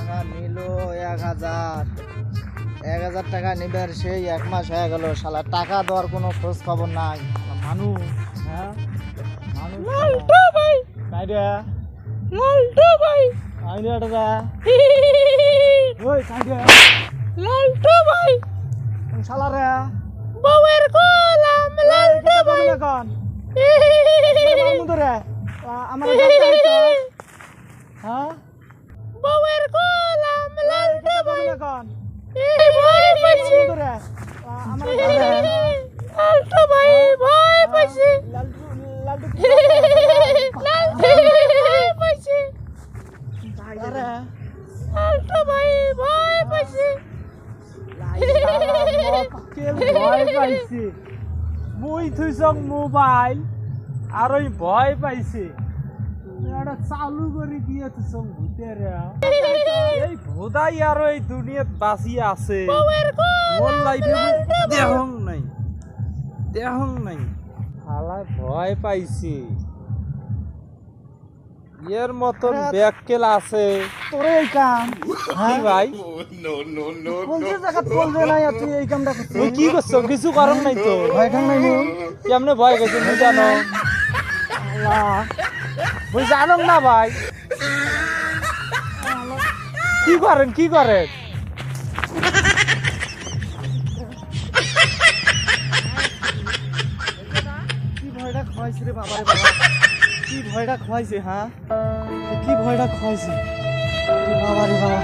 টাকা নিল 1000 টাকা নিবার সেই 1 মাস হয়ে গেল, শালা টাকা দেওয়ার কোনো খোঁজ খবর নাই। মানুষ হ্যাঁ মানুষ লালটু ভাই, নাই রে, লালটু ভাই, আইলে এটা ওই কাইডে লালটু ভাই, শালা রে বউয়ের গোলাম লালটু ভাই। কোন আমার হ্যাঁ বউয়ের গোলাম লালটু ভাই। কোন ভয় পাইছে আমার লালটু ভাই, ভয় পাইছে লালটু লালটু লালটু ভয় পাইছে আরে লালটু ভাই, ভয় পাইছে। ভয় পাইছে মুই থুইছং মোবাইল আর ওই ভয় পাইছে এটা চালু করে দিয়ে থুইছং ভূতের এই ভোদাই আর এই দুনিয়াত বাঁচি আছে বউয়ের মোর লাইফে গোলাম দেহং নাই হালায় ভয় পাইছে এর মতন ব্যাককেল আছে তোরে এই কাম কি ভাই কোন জায়গা বলবে না তুই এই কামটা করছিস? তুই কি করছো কিছু কারণ নাই তো ভয় খান নাই নি কেমনে ভয় গেছে তুই জানো তুই জানো না ভাই কি করেন কি ভয়টা খাইছে রে বাবা রে বাবা, কি ভয়টা খাইছে হ্যাঁ, কি ভয়টা খাইছে বাবা রে বাবা।